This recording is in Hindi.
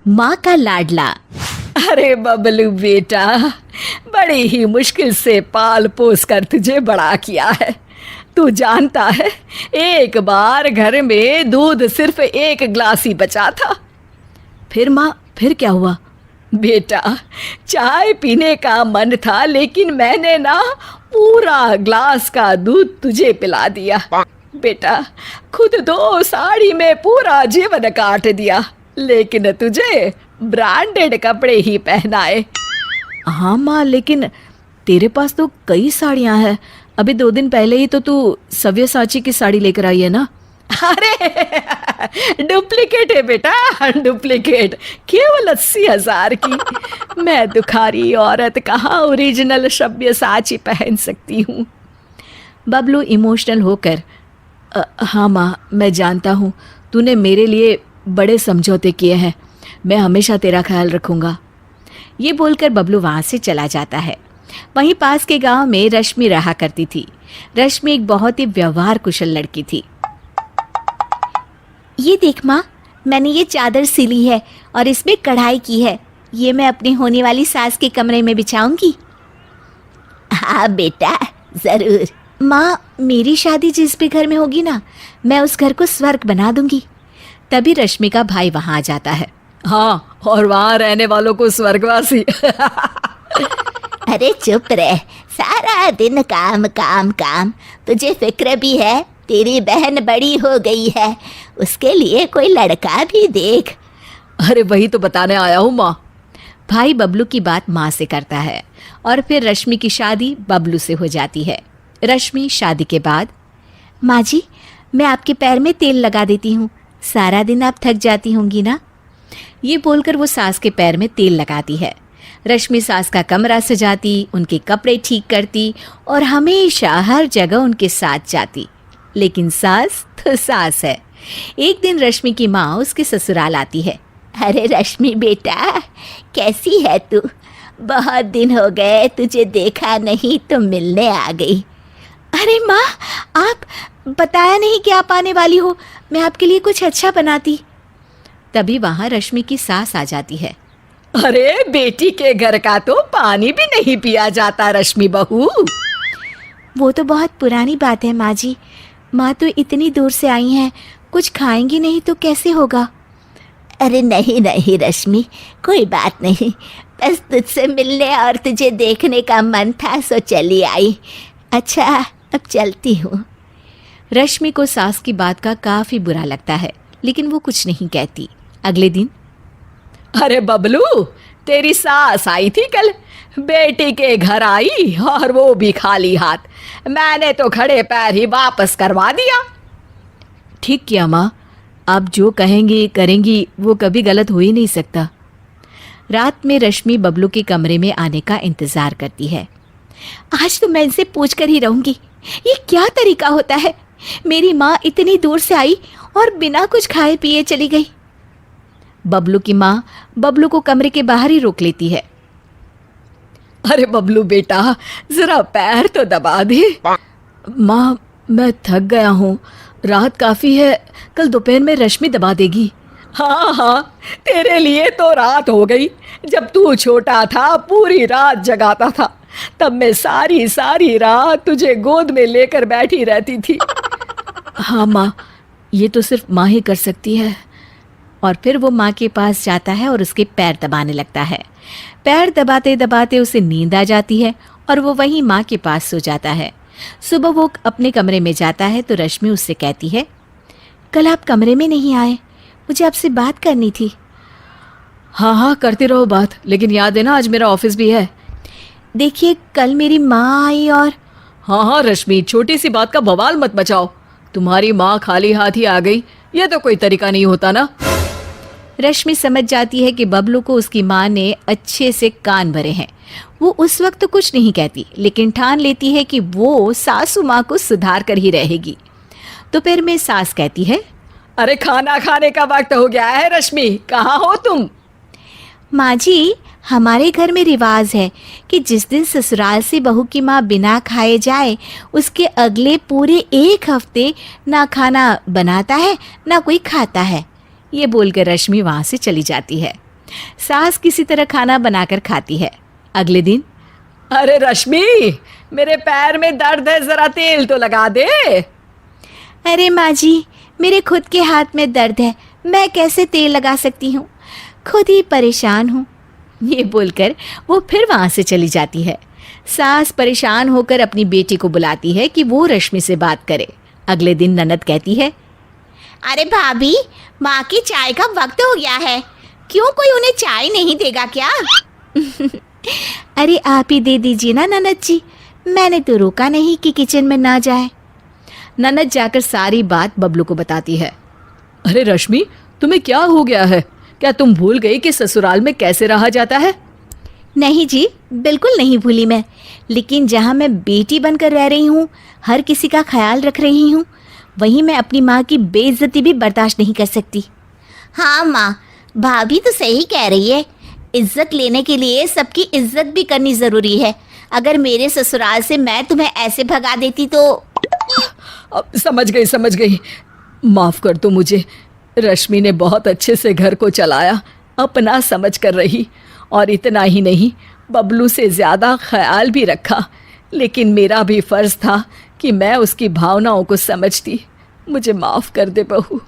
माँ का लाडला। अरे बबलू बेटा, बड़ी ही मुश्किल से पाल पोस कर तुझे बड़ा किया है। तू जानता है, एक बार घर में दूध सिर्फ 1 गिलास ही बचा था। फिर माँ, फिर क्या हुआ? बेटा, चाय पीने का मन था, लेकिन मैंने ना पूरा ग्लास का दूध तुझे पिला दिया। बेटा, खुद तो साड़ी में पूरा जीवन काट दिया, लेकिन तुझे ब्रांडेड कपड़े ही पहनाए। हाँ माँ, लेकिन तेरे पास तो कई साड़ियाँ हैं। अभी 2 दिन पहले ही तो तू सव्यसाची की साड़ी लेकर आई है ना। अरे डुप्लीकेट है बेटा, डुप्लीकेट, केवल 80,000 की। मैं दुखारी औरत कहाँ ओरिजिनल सव्यसाची पहन सकती हूँ। बबलू इमोशनल होकर, हाँ माँ, मैं जानता हूँ तूने मेरे लिए बड़े समझौते किए हैं। मैं हमेशा तेरा ख्याल रखूँगा। ये बोलकर बबलू वहाँ से चला जाता है। वहीं पास के गांव में रश्मि रहा करती थी। रश्मि एक बहुत ही व्यवहार कुशल लड़की थी। ये देख माँ, मैंने ये चादर सिली है और इसमें कढ़ाई की है। ये मैं अपनी होने वाली सास के कमरे में बिछाऊंगी। हाँ बेटा, ज़रूर। माँ, मेरी शादी जिस भी घर में होगी ना, मैं उस घर को स्वर्ग बना दूंगी। तभी रश्मि का भाई वहाँ आ जाता है। हाँ, और वहाँ रहने वालों को स्वर्गवासी। अरे चुप रह, सारा दिन काम काम काम। तुझे फिक्र भी है, तेरी बहन बड़ी हो गई है, उसके लिए कोई लड़का भी देख। अरे वही तो बताने आया हूँ माँ। भाई बबलू की बात माँ से करता है और फिर रश्मि की शादी बबलू से हो जाती है। रश्मि शादी के बाद, माँ जी, मैं आपके पैर में तेल लगा देती हूँ, सारा दिन आप थक जाती होंगी ना। ये बोलकर वो सास के पैर में तेल लगाती है। रश्मि सास का कमरा सजाती, उनके कपड़े ठीक करती और हमेशा हर जगह उनके साथ जाती। लेकिन सास तो सास है। एक दिन रश्मि की माँ उसके ससुराल आती है। अरे रश्मि बेटा, कैसी है तू? बहुत दिन हो गए, तुझे देखा नहीं तो मिलने आ गई। अरे माँ, आप बताया नहीं कि आप आने वाली हो, मैं आपके लिए कुछ अच्छा बनाती। तभी वहाँ रश्मि की सास आ जाती है। अरे बेटी के घर का तो पानी भी नहीं पिया जाता रश्मि बहू। वो तो बहुत पुरानी बात है माँ जी। माँ तो इतनी दूर से आई हैं, कुछ खाएंगी नहीं तो कैसे होगा। अरे नहीं नहीं रश्मि, कोई बात नहीं, बस तुझसे मिलने और तुझे देखने का मन था, सो चली आई। अच्छा, अब चलती हूँ। रश्मि को सास की बात का काफ़ी बुरा लगता है, लेकिन वो कुछ नहीं कहती। अगले दिन, अरे बबलू, तेरी सास आई थी कल, बेटी के घर आई और वो भी खाली हाथ। मैंने तो खड़े पैर ही वापस करवा दिया। ठीक किया माँ, आप जो कहेंगी करेंगी वो कभी गलत हो ही नहीं सकता। रात में रश्मि बबलू के कमरे में आने का इंतज़ार करती है। आज तो मैं इनसे पूछ कर ही रहूँगी, ये क्या तरीका होता है। मेरी माँ इतनी दूर से आई और बिना कुछ खाए पिए चली गई। बबलू की माँ बबलू को कमरे के बाहर ही रोक लेती है। अरे बबलू बेटा, जरा पैर तो दबा दे। माँ, मैं थक गया हूँ, रात काफ़ी है, कल दोपहर में रश्मि दबा देगी। हाँ हाँ, तेरे लिए तो रात हो गई। जब तू छोटा था पूरी रात जगाता था, तब मैं सारी सारी रात तुझे गोद में लेकर बैठी रहती थी। हाँ माँ, ये तो सिर्फ माँ ही कर सकती है। और फिर वो माँ के पास जाता है और उसके पैर दबाने लगता है। पैर दबाते दबाते उसे नींद आ जाती है और वो वहीं माँ के पास सो जाता है। सुबह वो अपने कमरे में जाता है तो रश्मि उससे कहती है, कल आप कमरे में नहीं आए, मुझे आपसे बात करनी थी। हाँ हाँ, करते रहो बात, लेकिन याद है ना आज मेरा ऑफिस भी है। देखिए, कल मेरी माँ आई और... हाँ हाँ रश्मि, छोटी सी बात का बवाल मत मचाओ। तुम्हारी माँ खाली हाथ ही आ गई, ये तो कोई तरीका नहीं होता ना। रश्मि समझ जाती है कि बबलू को उसकी माँ ने अच्छे से कान भरे हैं। वो उस वक्त तो कुछ नहीं कहती, लेकिन ठान लेती है कि वो सासू माँ को सुधार कर ही रहेगी। तो फिर में सास कहती है, अरे खाना खाने का वक्त हो गया है रश्मि, कहाँ हो तुम? माँ जी, हमारे घर में रिवाज है कि जिस दिन ससुराल से बहू की माँ बिना खाए जाए, उसके अगले पूरे 1 हफ्ते ना खाना बनाता है ना कोई खाता है। ये बोलकर रश्मि वहाँ से चली जाती है। सास किसी तरह खाना बनाकर खाती है। अगले दिन अरे रश्मि, मेरे पैर में दर्द है, जरा तेल तो लगा दे। अरे माँ जी, मेरे खुद के हाथ में दर्द है, मैं कैसे तेल लगा सकती हूँ, खुद ही परेशान हूँ। ये बोलकर वो फिर वहाँ से चली जाती है। सास परेशान होकर अपनी बेटी को बुलाती है कि वो रश्मि से बात करे। अगले दिन ननद कहती है, अरे भाभी, माँ की चाय का वक्त हो गया है, क्यों कोई उन्हें चाय नहीं देगा क्या? अरे आप ही दे दीजिए ना ननद जी, मैंने तो रोका नहीं कि किचन में ना जाए। ननद जाकर सारी बात बबलू को बताती है। अरे रश्मि, तुम्हें क्या हो गया है? क्या तुम भूल गई कि ससुराल में कैसे रहा जाता है? नहीं जी, बिल्कुल नहीं भूली मैं, लेकिन जहाँ मैं बेटी बनकर रह रही हूँ, हर किसी का ख्याल रख रही हूँ, वहीं मैं अपनी माँ की बेइज्जती भी बर्दाश्त नहीं कर सकती। हाँ माँ, भाभी तो सही कह रही है, इज्जत लेने के लिए सबकी इज्जत भी करनी ज़रूरी है। अगर मेरे ससुराल से मैं तुम्हें ऐसे भगा देती तो। अब समझ गई, माफ़ कर दो मुझे। रश्मि ने बहुत अच्छे से घर को चलाया, अपना समझ कर रही, और इतना ही नहीं, बबलू से ज़्यादा ख्याल भी रखा। लेकिन मेरा भी फ़र्ज़ था कि मैं उसकी भावनाओं को समझती। मुझे माफ़ कर दे बहू।